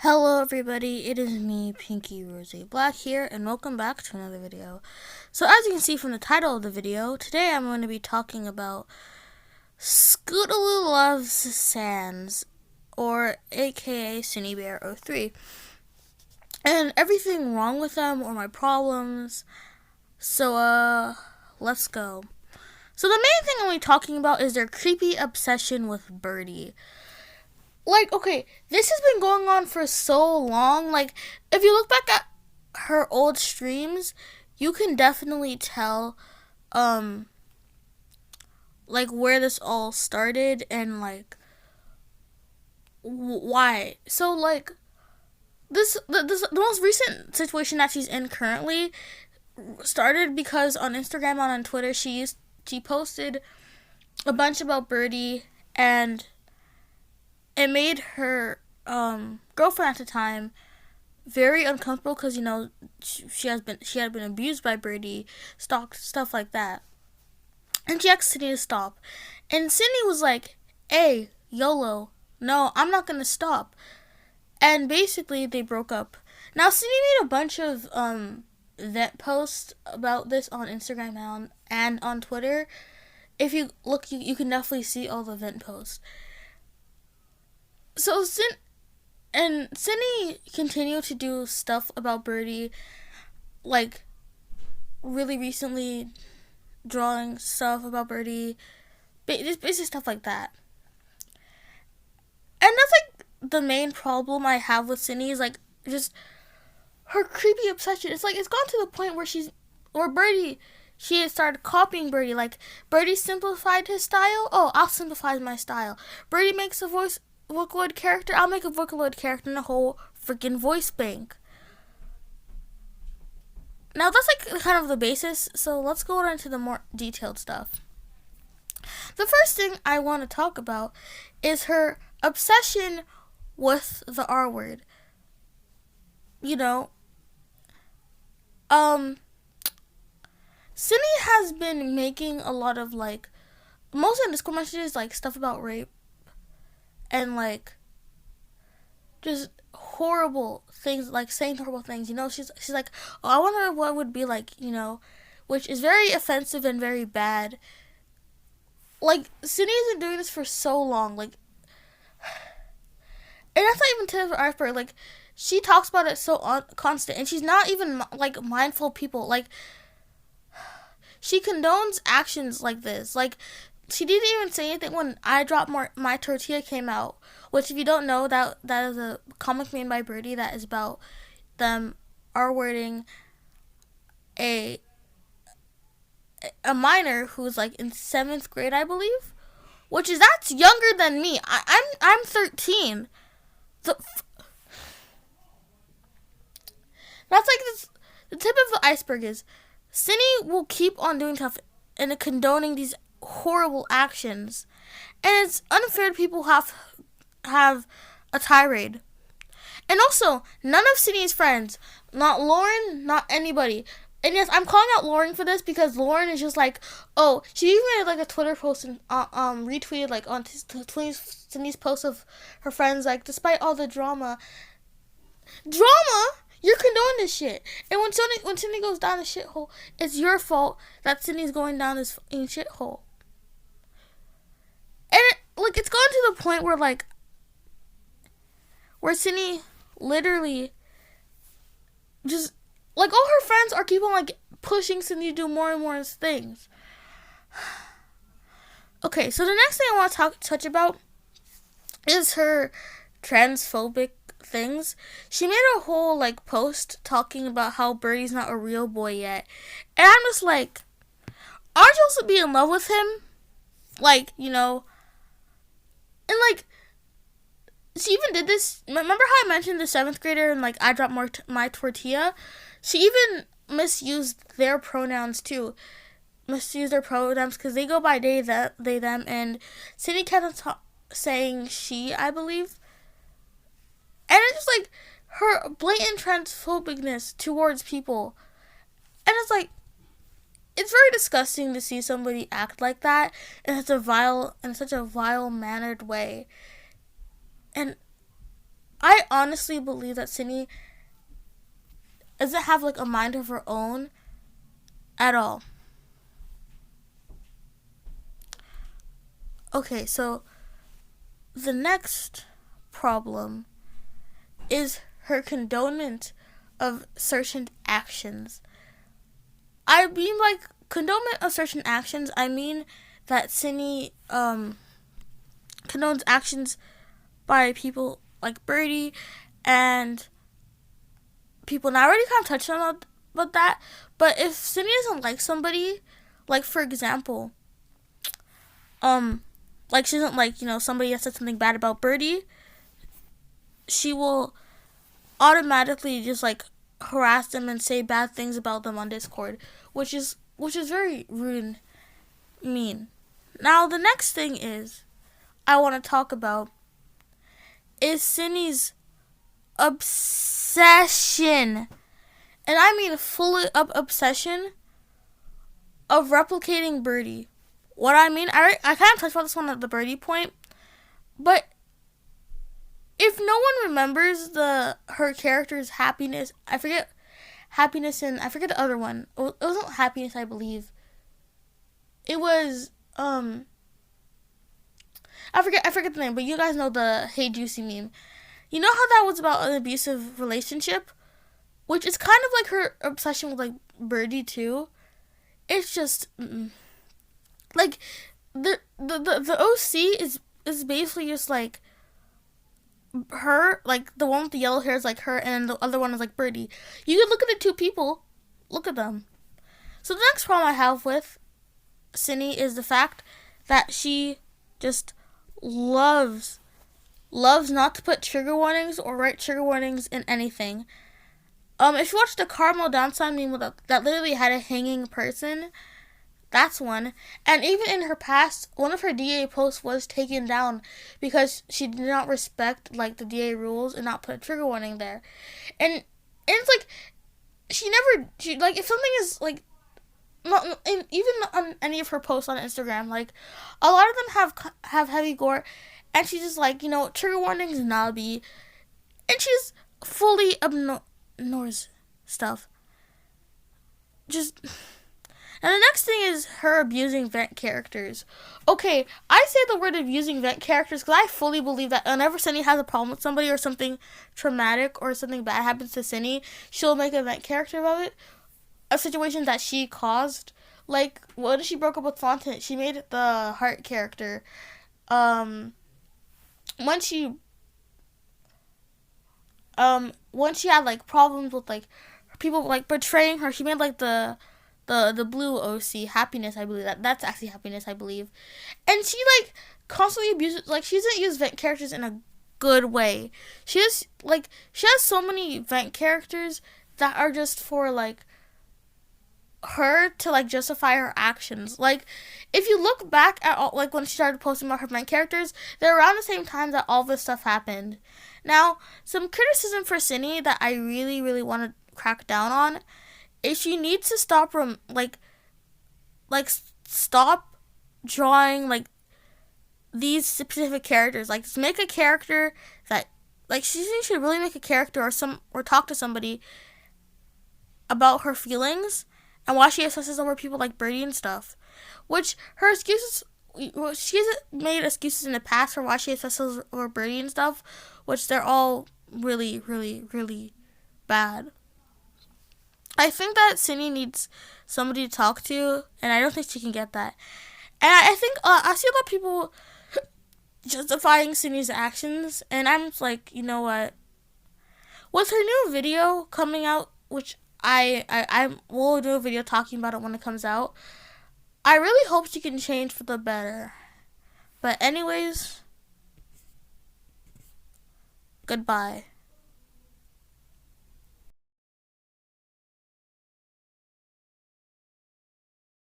Hello everybody, it is me, Pinky Rose Black here, and welcome back to another video. So as you can see from the title of the video, today I'm going to be talking about Scootaloo Loves Sans, or aka Synni Bear 03, and everything wrong with them or my problems. So let's go. So the main thing I'm going to be talking about is their creepy obsession with Birdie. Okay, this has been going on for so long. If you look back at her old streams, you can definitely tell, where this all started and, why. So, the most recent situation that she's in currently started because on Instagram and on Twitter, she posted a bunch about Birdie, and it made her girlfriend at the time very uncomfortable because she had been abused by Birdie, stalked, stuff like that, and she asked Synni to stop, and Synni was like, "Hey, YOLO, no, I'm not gonna stop," and basically they broke up. Now Synni made a bunch of vent posts about this on Instagram and on Twitter. If you look, you can definitely see all the vent posts. So Synni continued to do stuff about Birdie, really recently, drawing stuff about Birdie, just basic stuff like that. And that's the main problem I have with Synni is just her creepy obsession. It's gone to the point where Birdie, she had started copying Birdie. Birdie simplified his style. Oh, I'll simplify my style. Birdie makes a Vocaloid character, I'll make a Vocaloid character in a whole freaking voice bank. Now that's kind of the basis, so let's go into the more detailed stuff. The first thing I want to talk about is her obsession with the R word. Synni has been making a lot of most of the Discord messages stuff about rape and just horrible things, saying horrible things. She's like, oh, I wonder what it would be like, which is very offensive and very bad. Synni has been doing this for so long, and that's not even tip of the iceberg. She talks about it so constant, and she's not even mindful of people. She condones actions like this. She didn't even say anything when I Dropped My Tortilla came out, which if you don't know, that is a comic made by Birdie that is about them R-wording a minor who's in 7th grade, I believe, that's younger than me. I'm 13. So, that's the tip of the iceberg is Synni will keep on doing stuff and condoning these horrible actions, and it's unfair to people who have a tirade. And also, none of Synni's friends, not Lauren, not anybody, and yes, I'm calling out Lauren for this because Lauren is just oh, she even made a Twitter post and retweeted on Synni's post of her friends despite all the drama, you're condoning this shit. And when Synni goes down a shithole, it's your fault that Synni's going down this fucking shithole. And it's gone to the point where where Synni literally just all her friends are keep on pushing Synni to do more and more things. Okay, so the next thing I want to touch about is her transphobic things. She made a whole post talking about how Birdie's not a real boy yet, and I'm just aren't you supposed to be in love with him? And she even did this. Remember how I mentioned the 7th grader and I Dropped My Tortilla? She even misused their pronouns too. Misused their pronouns because they go by they, them, and Synni kept on saying she, I believe. And it's just her blatant transphobicness towards people. And it's very disgusting to see somebody act like that in such a vile mannered way. And I honestly believe that Synni doesn't have like a mind of her own at all. Okay, so the next problem is her condonement of certain actions. I mean, like, condonement of certain actions, I mean that Synni condones actions by people like Birdie and people. Now, I already kind of touched on about that, but if Synni doesn't like somebody, like, for example, like, she doesn't like, somebody that said something bad about Birdie, she will automatically just, like, harass them and say bad things about them on Discord, which is very rude and mean. Now, the next thing I want to talk about is Synni's obsession, and I mean fully up obsession, of replicating Birdie. What I mean, I kind of touched about this one at the Birdie point, but if no one remembers her character's happiness, I forget happiness and I forget the other one. It wasn't happiness, I believe. It was I forget the name, but you guys know the Hey Juicy meme. You know how that was about an abusive relationship, which is kind of like her obsession with like Birdie too. It's just like the OC is basically just like her, like the one with the yellow hair is like her, and the other one is like Birdie. You could look at the two people, look at them. So the next problem I have with Synni is the fact that she just loves not to put trigger warnings or write trigger warnings in anything. If you watch the caramel downside meme that literally had a hanging person, that's one. And even in her past, one of her DA posts was taken down because she did not respect like the DA rules and not put a trigger warning there. And it's like she like if something is like not even on any of her posts on Instagram, like a lot of them have heavy gore, and she's just like trigger warnings Nabi, and she's fully ignores stuff. Just. And the next thing is her abusing vent characters. Okay, I say the word abusing vent characters because I fully believe that whenever Synni has a problem with somebody or something traumatic or something bad happens to Synni, she'll make a vent character about it. A situation that she caused. Like, when she broke up with Fontaine, she made it the heart character. When she had, like, problems with, like, people, like, betraying her, she made, like, the blue OC, Happiness, I believe. That's actually Happiness, I believe. And she, like, constantly abuses, like, she doesn't use vent characters in a good way. She has so many vent characters that are just for, like, her to, like, justify her actions. Like, if you look back at all, like, when she started posting about her vent characters, they're around the same time that all this stuff happened. Now, some criticism for Synni that I really, really want to crack down on is she needs to stop stop drawing like these specific characters. Like, just make a character that, like, she should really make a character or talk to somebody about her feelings and why she obsesses over people like Birdie and stuff. Which her excuses, she's made excuses in the past for why she obsesses over Birdie and stuff, which they're all really, really, really bad. I think that Synni needs somebody to talk to, and I don't think she can get that. And I think I see a lot of people justifying Synni's actions, and I'm just like, you know what? With her new video coming out, which I will do a video talking about it when it comes out, I really hope she can change for the better. But anyways, goodbye.